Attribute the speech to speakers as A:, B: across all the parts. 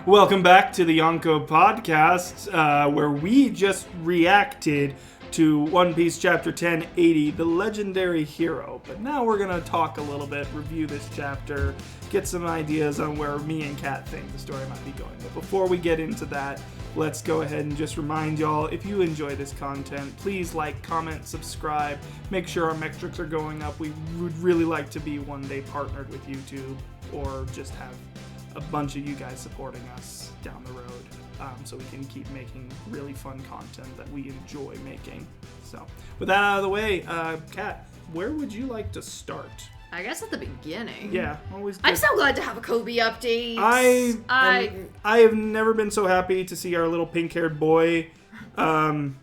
A: Welcome back to the Yonko Podcast, where we just reacted to One Piece Chapter 1080, The Legendary Hero. But now we're going to talk a little bit, review this chapter, get some ideas on where me and Kat think the story might be going. But before we get into that, let's go ahead and just remind y'all, if you enjoy this content, please like, comment, subscribe, make sure our metrics are going up. We would really like to be one day partnered with YouTube, or just have a bunch of you guys supporting us down the road, so we can keep making really fun content that we enjoy making. So with that out of the way, Kat, where would you like to start?
B: I guess at the beginning.
A: Yeah, always good.
B: I'm so glad to have a Kobe update.
A: I have never been so happy to see our little pink-haired boy. Honestly,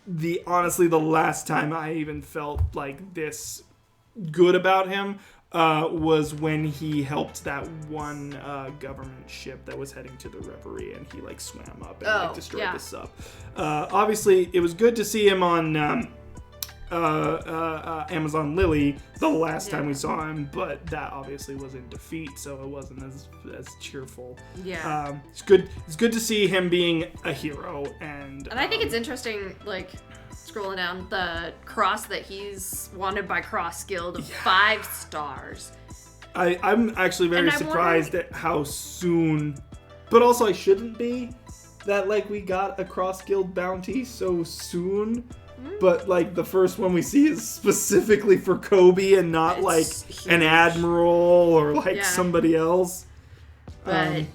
A: the last time I even felt like this good about him was when he helped that one government ship that was heading to the reverie, and he swam up and destroyed the sub. Obviously, it was good to see him on Amazon Lily the last time we saw him, but that obviously was in defeat, so it wasn't as cheerful.
B: Yeah.
A: It's good to see him being a hero, and
B: I think it's interesting, scrolling down, the cross that he's wanted by Cross Guild of 5 stars.
A: I'm actually very surprised at how soon, but also I shouldn't be, that we got a Cross Guild bounty so soon. But the first one we see is specifically for Kobe and not an admiral or somebody else.
B: But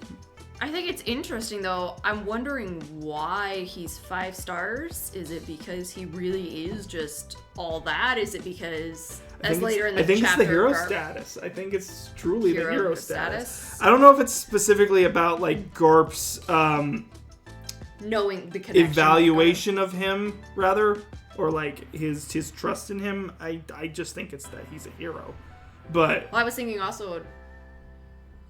B: I think it's interesting though. I'm wondering why he's 5 stars. Is it because he really is just all that? Is it because later in the chapter,
A: it's the hero status. I think it's truly the hero status. I don't know if it's specifically about GARP's
B: knowing the connection,
A: evaluation of him, rather, or his trust in him. I just think it's that he's a hero. But
B: I was thinking also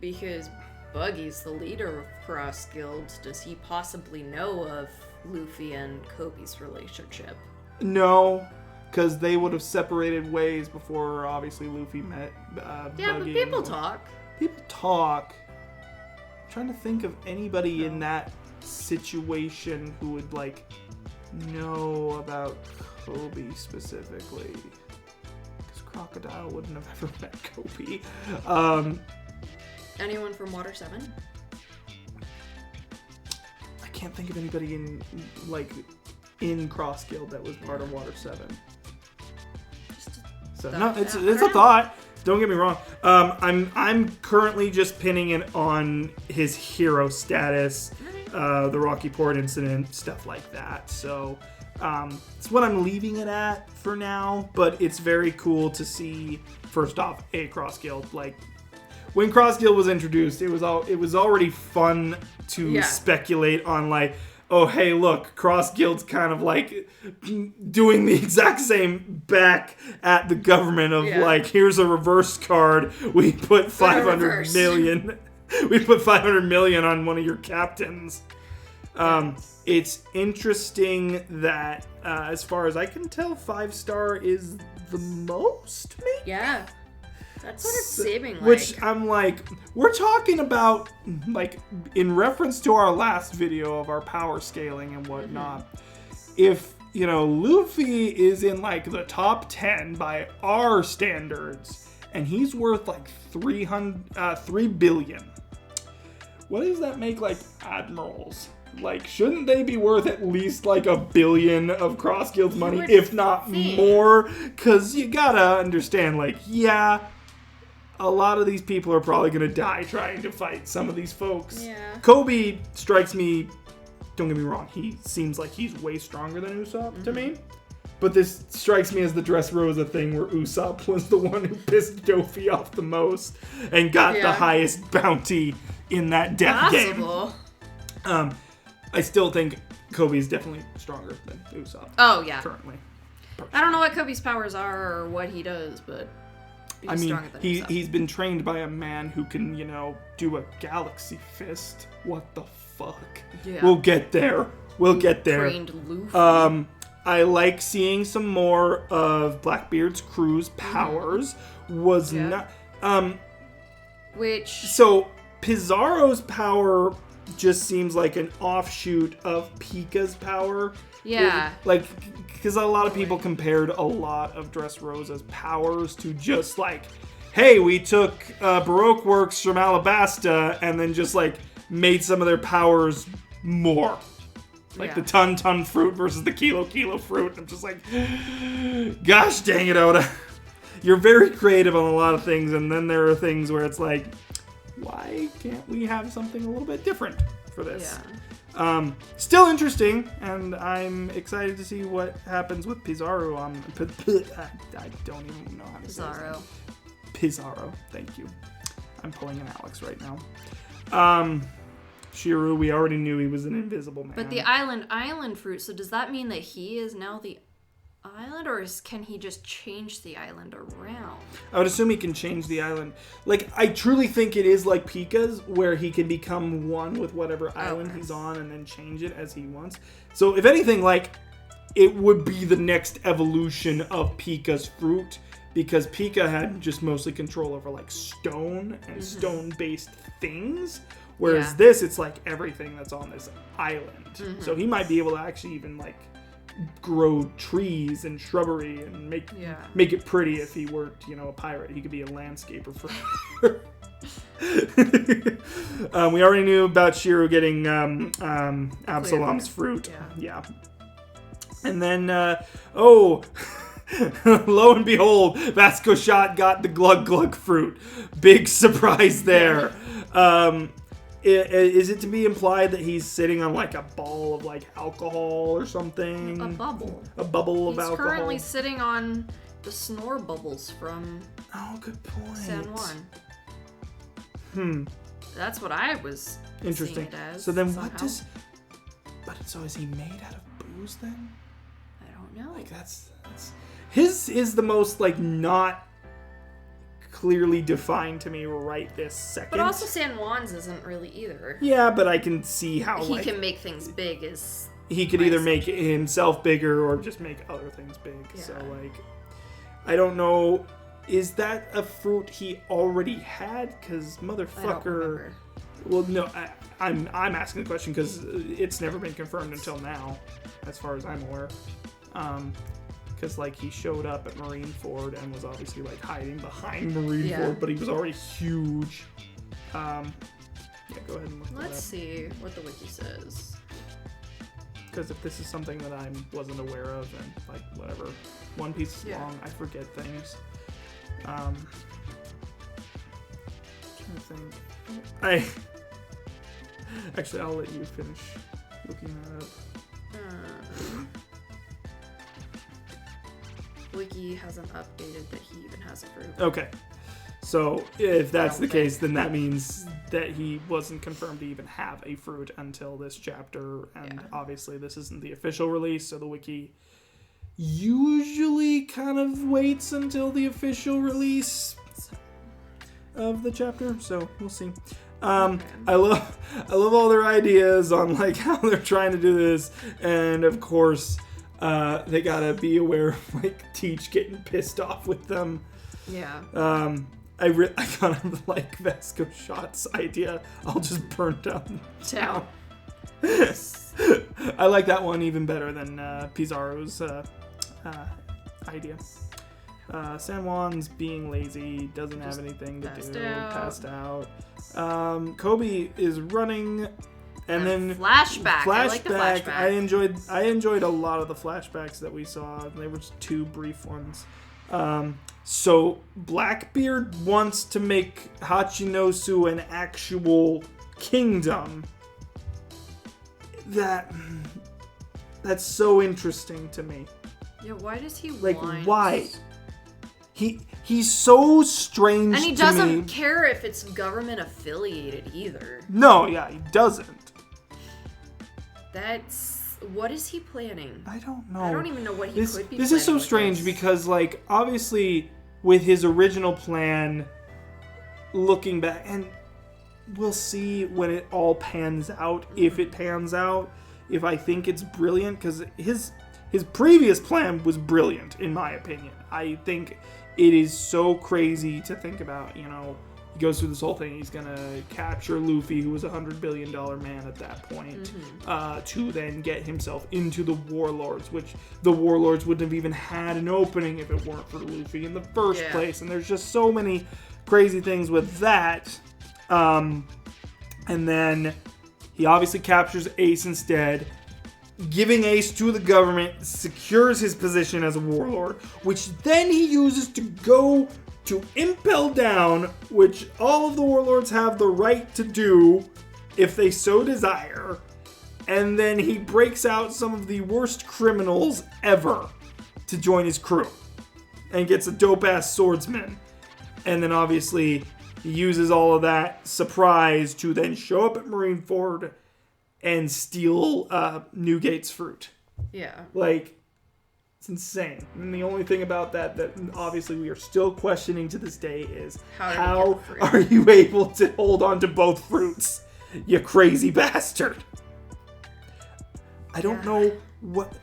B: because Buggy's the leader of Cross Guild, does he possibly know of Luffy and Kobe's relationship?
A: No, because they would have separated ways before obviously Luffy met Buggy.
B: But people talk.
A: People talk. I'm trying to think of anybody in that situation who would know about Kobe specifically, because Crocodile wouldn't have ever met Kobe.
B: Anyone from Water 7?
A: I can't think of anybody in Cross Guild that was part of Water 7. So no, it's a thought. Don't get me wrong. I'm currently just pinning it on his hero status. The Rocky Port incident, stuff like that. So it's what I'm leaving it at for now, but it's very cool to see, first off, a Cross Guild. When Cross Guild was introduced, it was already fun to speculate on oh, hey, look, Cross Guild's kind of doing the exact same back at the government of here's a reverse card, we put 500 million. We put 500 million on one of your captains. It's interesting that, as far as I can tell, 5-star is the most, maybe?
B: Yeah. That's what it's seeming like.
A: Which I'm we're talking about, in reference to our last video of our power scaling and whatnot, if, Luffy is in, the top 10 by our standards, and he's worth, 3 billion. What does that make, admirals? Shouldn't they be worth at least, $1 billion of Cross Guild's money, if not more? Because you gotta understand, a lot of these people are probably gonna die trying to fight some of these folks.
B: Yeah.
A: Kobe strikes me, don't get me wrong, he seems like he's way stronger than Usopp to me. But this strikes me as the Dressrosa thing where Usopp was the one who pissed Dofi off the most and got the highest bounty in that death game. I still think Kobe's definitely stronger than Usopp.
B: Oh, yeah.
A: Currently.
B: I don't know what Kobe's powers are or what he does, but he's stronger than Usopp.
A: He's been trained by a man who can, do a galaxy fist. What the fuck? Yeah. We'll get there.
B: Trained Luffy.
A: I like seeing some more of Blackbeard's crew's powers. So Pizarro's power just seems like an offshoot of Pika's power.
B: Yeah.
A: Because a lot of people compared a lot of Dressrosa's powers to just like, hey, we took Baroque works from Alabasta and then just like made some of their powers more. Like the ton fruit versus the kilo fruit. I'm just like, gosh dang it, Oda. You're very creative on a lot of things, and then there are things where it's like, why can't we have something a little bit different for this? Yeah. Still interesting, and I'm excited to see what happens with Pizarro on... I don't even know how to say it. Pizarro. Thank you. I'm pulling an Alex right now. Shiru, we already knew he was an invisible man.
B: But the island fruit, so does that mean that he is now the island, or can he just change the island around?
A: I would assume he can change the island. Like, I truly think it is like Pika's, where he can become one with whatever island he's on and then change it as he wants. So, if anything, like, it would be the next evolution of Pika's fruit, because Pika had just mostly control over, like, stone and stone-based things. Whereas this, it's like everything that's on this island. So he might be able to actually even like grow trees and shrubbery and make it pretty if he were, a pirate. He could be a landscaper for. We already knew about Shiru getting Absalom's fruit. Yeah. And then, lo and behold, Vasco Shot got the Glug Glug fruit. Big surprise there. Is it to be implied that he's sitting on like a ball of like alcohol or something?
B: A bubble.
A: A bubble of alcohol.
B: He's currently sitting on the snore bubbles from
A: good point.
B: San Juan. That's what I was
A: interesting.
B: Seeing it as,
A: so then
B: somehow.
A: what does... But so is he made out of booze then?
B: I don't know.
A: Like that's... His is the most like not clearly defined to me right this second.
B: But also San Juan's isn't really either.
A: Yeah, but I can see how
B: he can make things big.
A: He could either make himself bigger or just make other things big. Yeah. So like, I don't know. Is that a fruit he already had? Because motherfucker. Well, no, I'm asking the question because it's never been confirmed until now, as far as I'm aware. Because like he showed up at Marineford and was obviously like hiding behind Marineford, but he was already huge. Yeah, go ahead and look.
B: Let's see what the wiki says.
A: Because if this is something that I wasn't aware of, and like whatever, One Piece is long, I forget things. I'm trying to think. Actually, I'll let you finish looking that up.
B: Wiki hasn't updated that he even has a fruit.
A: Okay. So, if that's the case, then that means that he wasn't confirmed to even have a fruit until this chapter, and obviously this isn't the official release, so the wiki usually kind of waits until the official release of the chapter, so we'll see. I love all their ideas on like how they're trying to do this, and of course they gotta be aware of like Teach getting pissed off with them. Yeah. I kind of like Vasco Shot's idea. I'll just burn down town. I like that one even better than Pizarro's idea. San Juan's being lazy, doesn't have anything to do, passed out. Kobe is running, and then
B: flashback. I like the flashback.
A: I enjoyed a lot of the flashbacks that we saw. They were just 2 brief ones. So Blackbeard wants to make Hachinosu an actual kingdom. That's so interesting to me.
B: Yeah, why does he
A: want... why? He's so strange to me.
B: And he doesn't care if it's government affiliated either.
A: No, yeah, he doesn't.
B: What is he planning?
A: I don't know.
B: I don't even know what he could be planning.
A: This is so strange because, like, obviously, with his original plan, looking back, and we'll see when it all pans out, if it pans out, if I think it's brilliant, because his previous plan was brilliant, in my opinion. I think it is so crazy to think about, he goes through this whole thing. He's gonna capture Luffy, who was $100 billion man at that point, to then get himself into the Warlords, which the Warlords wouldn't have even had an opening if it weren't for Luffy in the first place. And there's just so many crazy things with that. And then he obviously captures Ace instead, giving Ace to the government, secures his position as a warlord, which then he uses to go to impel down, which all of the warlords have the right to do if they so desire. And then he breaks out some of the worst criminals ever to join his crew and gets a dope-ass swordsman. And then obviously he uses all of that surprise to then show up at Marineford and steal Newgate's fruit.
B: Yeah.
A: Like, it's insane. And the only thing about that obviously we are still questioning to this day is how are you able to hold on to both fruits, you crazy bastard? I don't know what...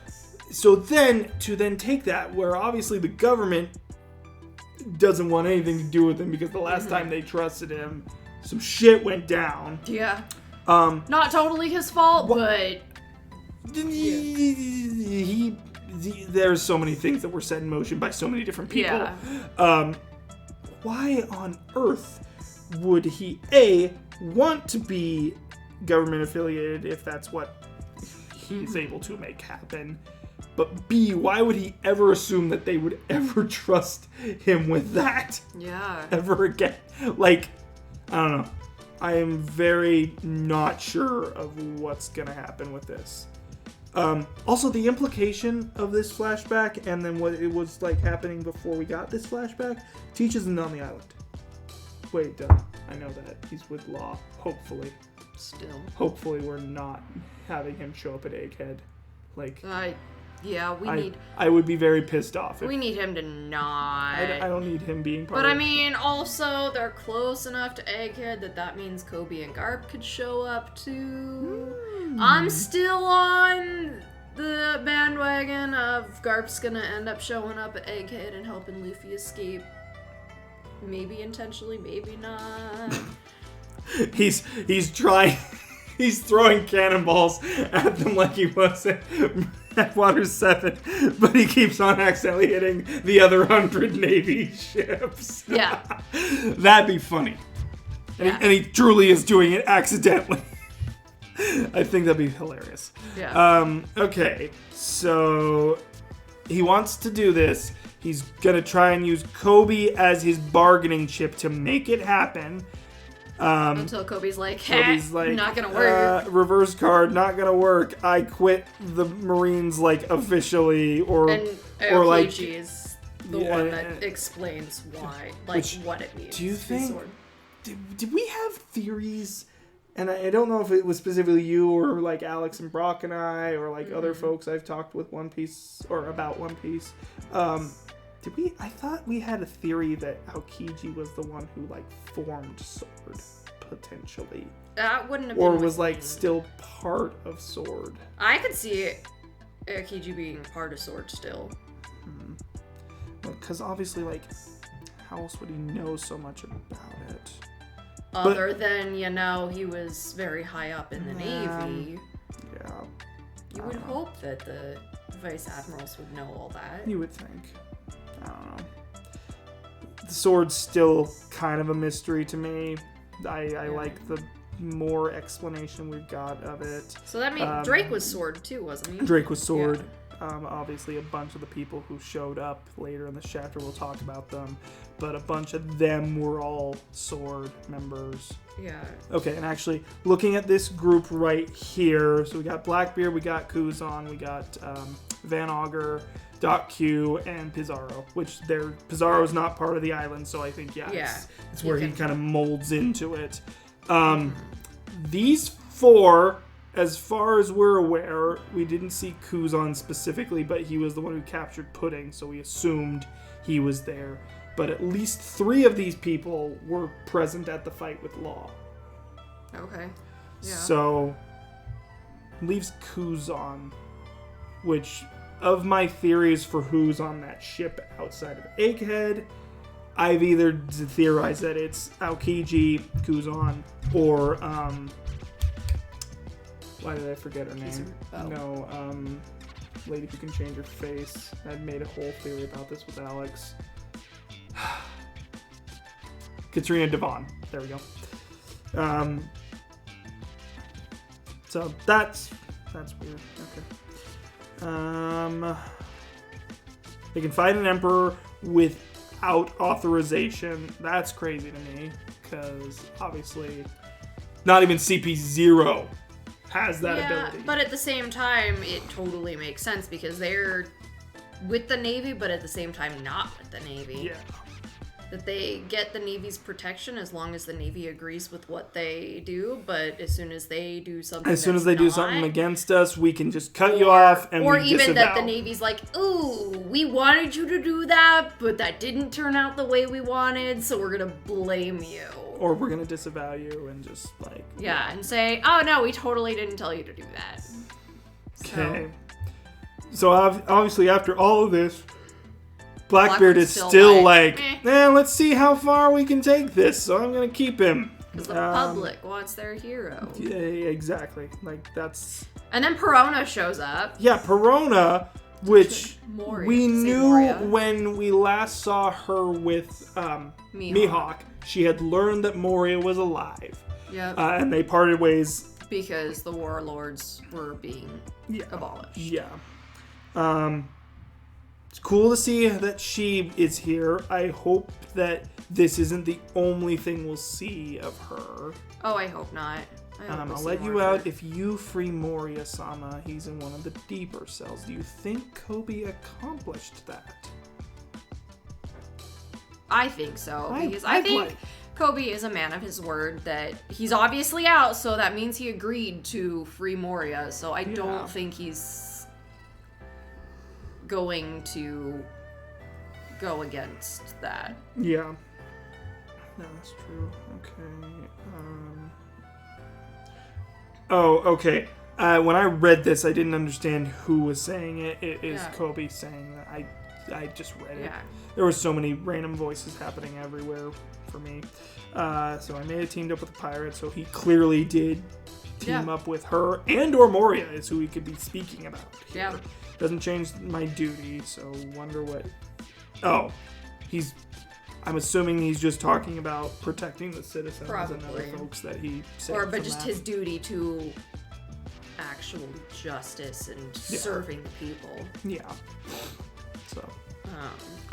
A: So then, to then take that, where obviously the government doesn't want anything to do with him because the last time they trusted him, some shit went down.
B: Yeah. Not totally his fault, but...
A: There's so many things that were set in motion by so many different people.
B: Yeah.
A: Why on earth would he, A, want to be government affiliated if that's what he's able to make happen? But B, why would he ever assume that they would ever trust him with that?
B: Yeah.
A: Ever again? Like, I don't know. I am very not sure of what's going to happen with this. Also, the implication of this flashback and then what it was like happening before we got this flashback, Teach isn't on the island. Wait, I know that. He's with Law, hopefully.
B: Still.
A: Hopefully we're not having him show up at Egghead. Like... I would be very pissed off.
B: We need him to not.
A: I don't need him being part of
B: it. But I mean, also, they're close enough to Egghead that means Kobe and Garp could show up too. I'm still on the bandwagon of Garp's gonna end up showing up at Egghead and helping Luffy escape. Maybe intentionally, maybe not.
A: He's trying. He's throwing cannonballs at them like he was at Water 7, but he keeps on accidentally hitting the other 100 Navy ships.
B: Yeah.
A: That'd be funny. And he truly is doing it accidentally. I think that'd be hilarious.
B: Yeah.
A: Okay, so he wants to do this. He's gonna try and use Kobe as his bargaining chip to make it happen.
B: Until Kobe's like, not gonna work.
A: Reverse card, not gonna work. I quit the Marines, like, officially, or like...
B: is the one that explains why, like, what it means.
A: Do you think... Did we have theories? And I don't know if it was specifically you, or, like, Alex and Brock and I, or, like, other folks I've talked with One Piece, or about One Piece. I thought we had a theory that Aokiji was the one who, like, formed Sword, potentially.
B: That wouldn't have been...
A: Or was, like, still part of Sword.
B: I could see Aokiji being part of Sword still.
A: Because obviously, like, how else would he know so much about it?
B: Other than, he was very high up in the Navy.
A: Yeah.
B: You would hope that the Vice Admirals would know all that.
A: You would think. I don't know. The Sword's still kind of a mystery to me. I like the more explanation we've got of it.
B: So that means Drake was Sword too, wasn't he?
A: Drake was Sword. Yeah. Obviously, a bunch of the people who showed up later in this chapter, we'll talk about them. But a bunch of them were all Sword members.
B: Yeah.
A: Okay, and actually, looking at this group right here, so we got Blackbeard, we got Kuzan, we got Van Augur, Doc Q, and Pizarro, which Pizarro's not part of the island, so I think, it's where he kind of molds into it. These four, as far as we're aware, we didn't see Kuzan specifically, but he was the one who captured Pudding, so we assumed he was there. But at least 3 of these people were present at the fight with Law.
B: Okay. Yeah.
A: So, leaves Kuzan, which, of my theories for who's on that ship outside of Egghead, I've either theorized that it's Aokiji, Kuzan, or why did I forget her name? No, lady who can change her face. I'd made a whole theory about this with Alex. Katrina Devon. There we go. So that's weird. Okay. They can fight an emperor without authorization. That's crazy to me, because obviously not even CP0 has that ability.
B: But at the same time, it totally makes sense because they're with the Navy, but at the same time not with the Navy.
A: Yeah.
B: That they get the Navy's protection as long as the Navy agrees with what they do, but as soon as they do something
A: do something against us, we can just cut you off and
B: or
A: we
B: even
A: disavow.
B: that the Navy's like, ooh, we wanted you to do that, but that didn't turn out the way we wanted, so we're gonna blame you.
A: Or we're gonna disavow you and just like...
B: Yeah, and say, oh no, we totally didn't tell you to do that.
A: Okay. So obviously after all of this, Blackbeard is still like, let's see how far we can take this, so I'm gonna keep him.
B: Because the public wants their hero.
A: Yeah, exactly. Like, that's...
B: And then Perona shows up.
A: Yeah, Perona, which we knew
B: Moria.
A: when we last saw her with Mihawk, she had learned that Moria was alive.
B: Yep.
A: And they parted ways.
B: Because the warlords were being abolished.
A: Yeah. It's cool to see that she is here. I hope that this isn't the only thing we'll see of her.
B: Oh, I hope not.
A: I'll let you out. If you free Moria-sama, he's in one of the deeper cells. Do you think Kobe accomplished that?
B: I think so. Because I think Kobe is a man of his word that he's obviously out, so that means he agreed to free Moria. So I don't think he's going to go against that.
A: Yeah. No, that's true. Okay. Oh, okay. When I read this, I didn't understand who was saying it. It is Kobe saying that. I just read it.
B: Yeah.
A: There were so many random voices happening everywhere for me. So I made it teamed up with the pirate, so he clearly did team up with her, and or Moria is who he could be speaking about here.
B: Yeah.
A: Doesn't change my duty, so wonder what... Oh, I'm assuming he's just talking about protecting the citizens and other folks that he saved
B: but just his duty to actual justice and serving the people.
A: Yeah. So.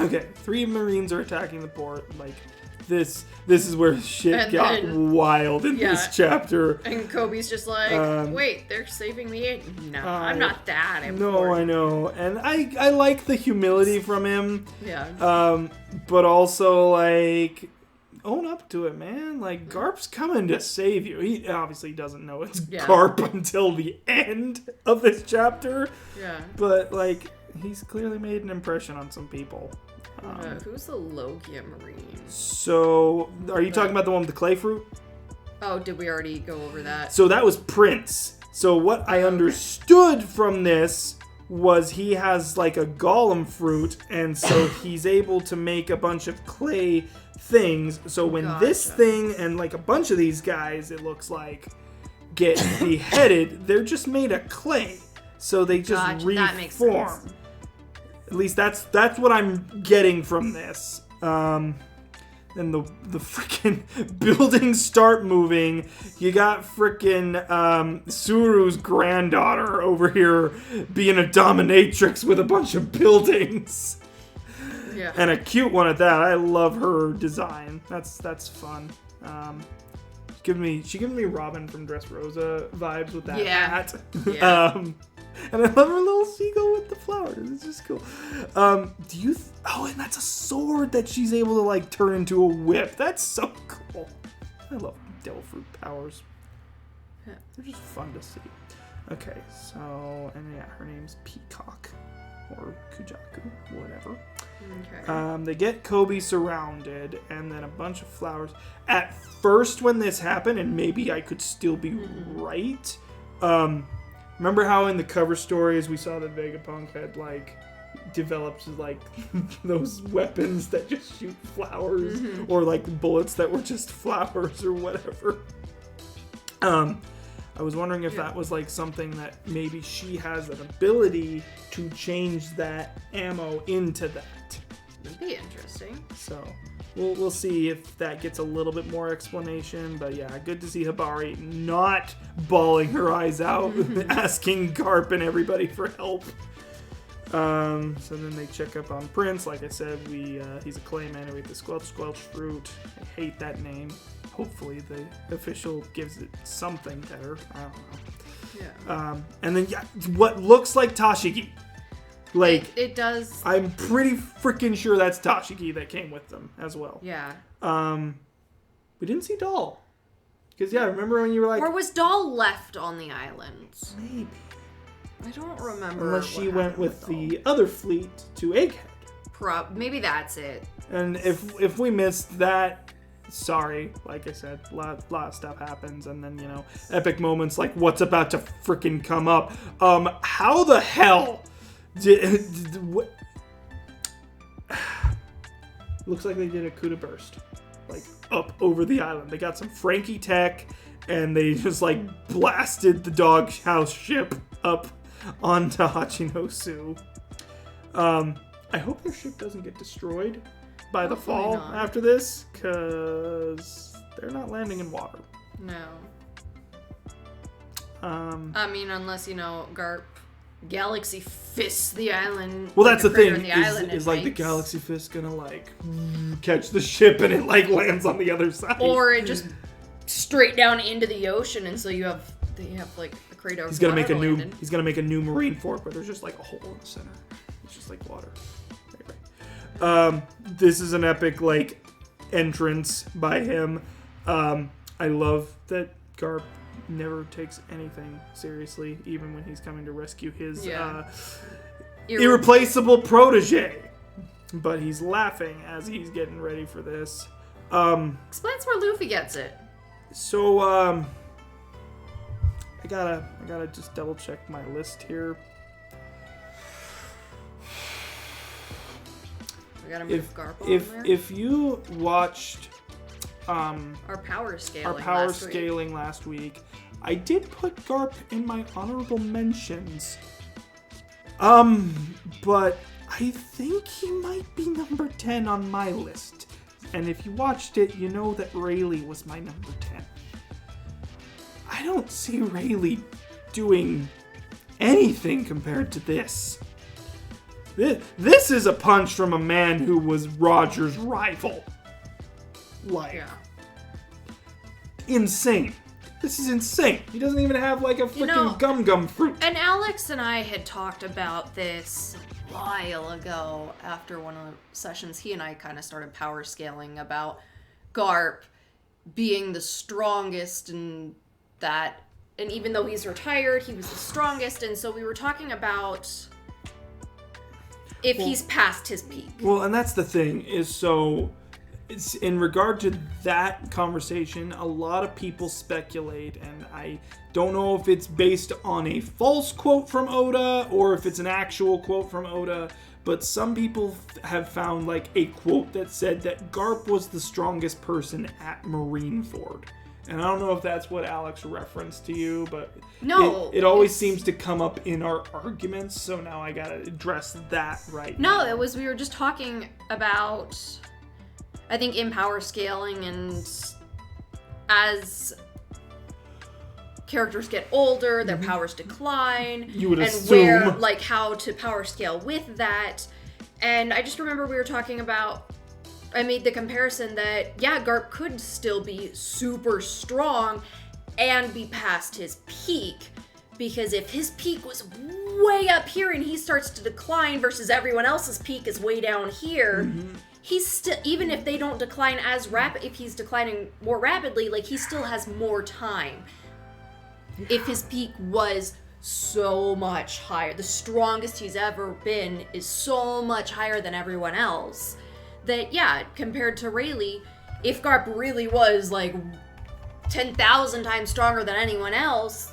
A: Okay, 3 Marines are attacking the port. Like, this is where shit got wild in this chapter.
B: And Kobe's just like, wait, they're saving me? No, I'm not that important.
A: No, I know. And I like the humility from him.
B: Yeah.
A: But also, like, own up to it, man. Like, GARP's coming to save you. He obviously doesn't know it's GARP until the end of this chapter.
B: Yeah.
A: But, like, he's clearly made an impression on some people.
B: Who's the Logia Marine?
A: So, are you talking about the one with the clay fruit?
B: Oh, did we already go over that?
A: So that was Prince. So what I understood from this was he has like a golem fruit, and so he's able to make a bunch of clay things. So when this thing and like a bunch of these guys, it looks like, get beheaded, they're just made of clay. So they just reform. That makes sense. At least that's what I'm getting from this. Then the freaking buildings start moving. You got freaking Suru's granddaughter over here being a dominatrix with a bunch of buildings. Yeah. And a cute one at that. I love her design. That's fun. She giving me Robin from Dressrosa vibes with that hat. Yeah. And I love her little seagull with the flowers. It's just cool. And that's a sword that she's able to like turn into a whip. That's so cool. I love devil fruit powers. Yeah, they're just fun to see. Okay, so her name's Peacock or Kujaku, whatever. Okay. They get Kobe surrounded, and then a bunch of flowers. At first, when this happened, and maybe I could still be right. Remember how in the cover stories we saw that Vegapunk had like developed like those weapons that just shoot flowers, or like bullets that were just flowers or whatever. I was wondering if that was like something that maybe she has an ability to change that ammo into that.
B: That'd be interesting.
A: So we'll see if that gets a little bit more explanation. But yeah, good to see Hibari not bawling her eyes out, asking GARP and everybody for help. So then they check up on Prince. Like I said, he's a clayman who ate the squelch fruit. I hate that name. Hopefully the official gives it something better. I don't know.
B: Yeah.
A: And then what looks like Tashigi. Like
B: it does.
A: I'm pretty freaking sure that's Tashigi that came with them as well.
B: Yeah.
A: We didn't see Doll. Because remember when you were like,
B: or was Doll left on the island?
A: Maybe.
B: I don't remember.
A: Unless she went with the other fleet to Egghead.
B: Maybe that's it.
A: And if we missed that, sorry. Like I said, a lot of stuff happens, and then epic moments like what's about to freaking come up. How the hell did looks like they did a coup de burst, like up over the island. They got some Frankie tech, and they just like blasted the doghouse ship up onto Hachinosu. I hope their ship doesn't get destroyed by the fall after this, because they're not landing in water.
B: No. I mean, unless GARP Galaxy fists the island.
A: Well, that's the thing.
B: The
A: is like the Galaxy Fist gonna like catch the ship and it like lands on the other side,
B: or it just straight down into the ocean, and so they have like a crater.
A: He's gonna make a new marine fort where there's just like a hole in the center. It's just like water. Anyway. This is an epic like entrance by him. I love that GARP never takes anything seriously, even when he's coming to rescue his irreplaceable protege. But he's laughing as he's getting ready for this.
B: Explains where Luffy gets it.
A: So, I gotta just double check my list here.
B: We gotta move GARP on there.
A: If you watched
B: our power
A: scaling last week, I did put GARP in my honorable mentions. But I think he might be number 10 on my list. And if you watched it, you know that Rayleigh was my number 10. I don't see Rayleigh doing anything compared to this. This is a punch from a man who was Roger's rival. Insane. This is insane. He doesn't even have like a freaking gum fruit.
B: And Alex and I had talked about this a while ago after one of the sessions. He and I kind of started power scaling about GARP being the strongest, and even though he's retired, he was the strongest, and so we were talking about if he's past his peak.
A: Well, and that's the thing, is so it's in regard to that conversation, a lot of people speculate, and I don't know if it's based on a false quote from Oda or if it's an actual quote from Oda, but some people have found like a quote that said that GARP was the strongest person at Marineford. And I don't know if that's what Alex referenced to you, but it always seems to come up in our arguments, so now I gotta address that right now.
B: No, we were just talking about, I think, in power scaling, and as characters get older, their powers decline.
A: You would assume.
B: And how to power scale with that. And I just remember we were talking about, I made the comparison that, GARP could still be super strong and be past his peak. Because if his peak was way up here and he starts to decline versus everyone else's peak is way down here, he's still, even if they don't decline as rapid, if he's declining more rapidly, he still has more time. If his peak was so much higher, the strongest he's ever been is so much higher than everyone else, that, compared to Rayleigh, if GARP really was, 10,000 times stronger than anyone else,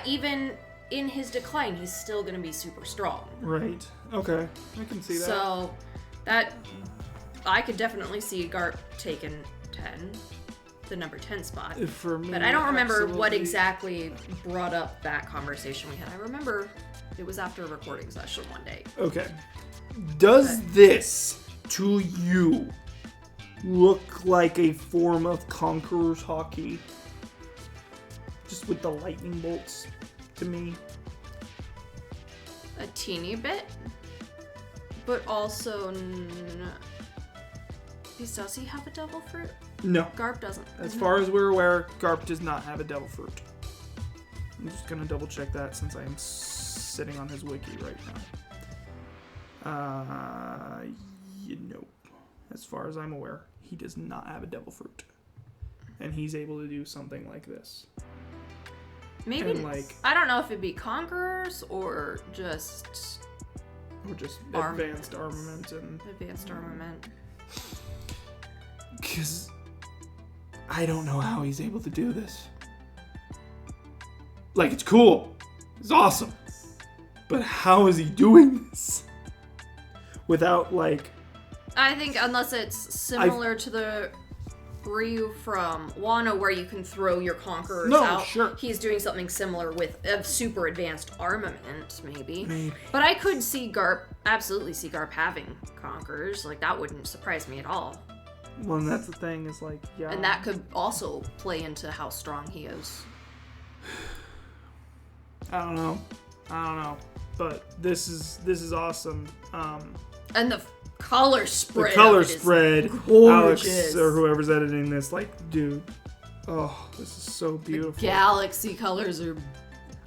B: even in his decline, he's still going to be super strong.
A: Right. Okay. I can see that.
B: So, that... I could definitely see GARP taking 10. The number 10 spot.
A: For me,
B: but I don't remember
A: absolutely.
B: what exactly brought up that conversation we had. I remember it was after a recording session one day.
A: Okay. Does this, to you, look like a form of Conqueror's hockey? Just with the lightning bolts, to me.
B: A teeny bit. But also... Does he have a devil fruit?
A: No.
B: GARP doesn't.
A: As far as we're aware, GARP does not have a devil fruit. I'm just going to double check that since I am sitting on his wiki right now. Nope. As far as I'm aware, he does not have a devil fruit. And he's able to do something like this.
B: Maybe,
A: like,
B: I don't know if it'd be conquerors or just...
A: advanced armament and...
B: Advanced armament.
A: Because I don't know how he's able to do this. Like, it's cool. It's awesome. But how is he doing this? Without, like...
B: I think unless it's similar to the Ryu from Wano where you can throw your conquerors out.
A: Sure.
B: He's doing something similar with a super advanced armament, maybe. But I could see GARP, absolutely see GARP having conquerors. Like, that wouldn't surprise me at all.
A: Well, and that's the thing, is like, yeah.
B: And that could also play into how strong he is.
A: I don't know. But this is awesome.
B: And the color spread.
A: The color spread.
B: Gorgeous.
A: Alex, or whoever's editing this, like, dude. Oh, this is so beautiful.
B: The galaxy colors are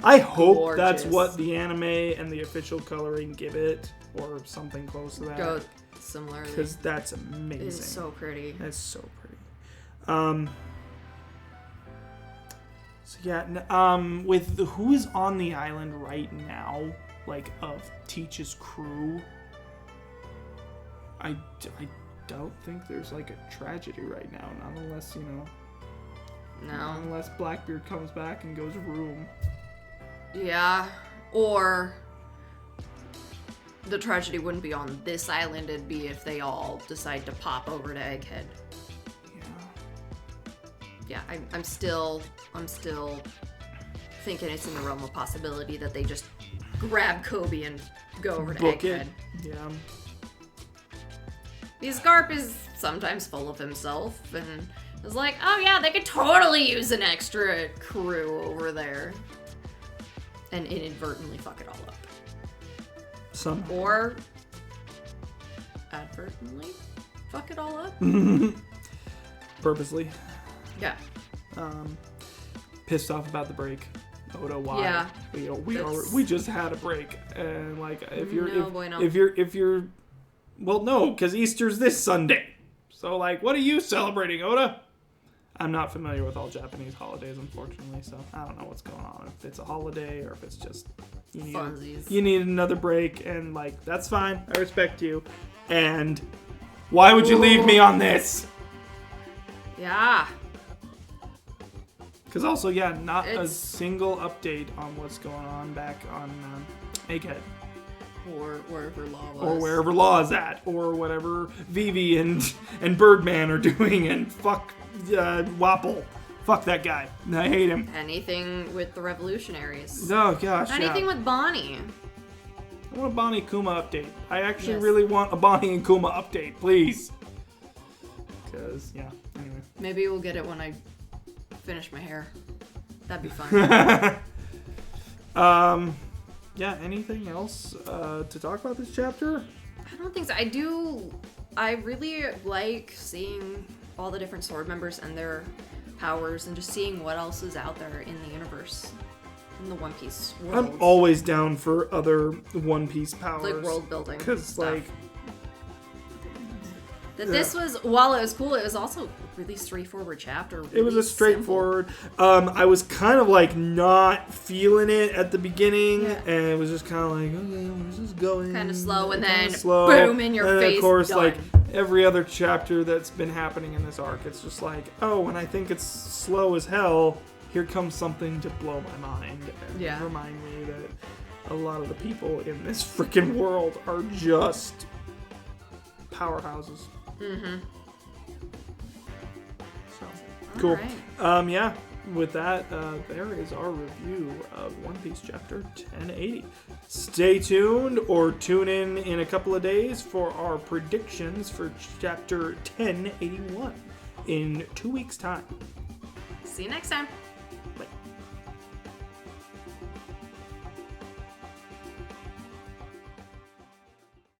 A: I hope
B: gorgeous.
A: That's what the anime and the official coloring give it, or something close to that.
B: Go similarly.
A: Because that's amazing.
B: It is so pretty.
A: That's so pretty. So yeah, with who is on the island right now, like, of Teach's crew, I don't think there's, like, a tragedy right now, not unless,
B: No.
A: unless Blackbeard comes back and goes room.
B: Yeah. Or the tragedy wouldn't be on this island, it'd be if they all decide to pop over to Egghead. Yeah, I'm still thinking it's in the realm of possibility that they just grab Kobe and go over to Egghead.
A: Yeah.
B: Because GARP is sometimes full of himself and is like, oh yeah, they could totally use an extra crew over there. And inadvertently fuck it all up.
A: Somehow.
B: Or advertently fuck it all up.
A: Purposely.
B: Yeah.
A: Pissed off about the break. Oda, why?
B: Yeah.
A: We just had a break, and like if you're well, no, because Easter's this Sunday. So like, what are you celebrating, Oda? I'm not familiar with all Japanese holidays, unfortunately, so I don't know what's going on. If it's a holiday or if it's just you need another break, and like that's fine. I respect you. And why would you leave me on this?
B: Yeah.
A: Because also, yeah, not a single update on what's going on back on Egghead.
B: Or wherever Law was.
A: Or wherever Law is at. Or whatever Vivi and Birdman are doing. And fuck Wapple. Fuck that guy. I hate him.
B: Anything with the revolutionaries.
A: Oh, gosh,
B: Anything with Bonnie.
A: I want a Bonnie Kuma update. I actually really want a Bonnie and Kuma update, please. Because, yeah, anyway.
B: Maybe we'll get it when I finish my hair. That'd be fun.
A: Yeah, anything else to talk about this chapter?
B: I don't think so. I really like seeing all the different sword members and their powers and just seeing what else is out there in the universe. In the One Piece world.
A: I'm always down for other One Piece powers.
B: Like world building.
A: Because, like...
B: This was, while it was cool, it was also a really straightforward chapter. Really
A: it was a straightforward. I was kind of like not feeling it at the beginning, and it was just kind of like, okay, where's this going?
B: Kind of slow, and then
A: slow.
B: Boom in your
A: and
B: face.
A: And of course,
B: done.
A: like every other chapter that's been happening in this arc, it's just like, oh, when I think it's slow as hell, here comes something to blow my mind and remind me that a lot of the people in this freaking world are just powerhouses.
B: Mm-hmm.
A: So, cool.
B: Right.
A: Yeah, with that, there is our review of One Piece Chapter 1080. Stay tuned or tune in a couple of days for our predictions for Chapter 1081 in 2 weeks' time.
B: See you next time.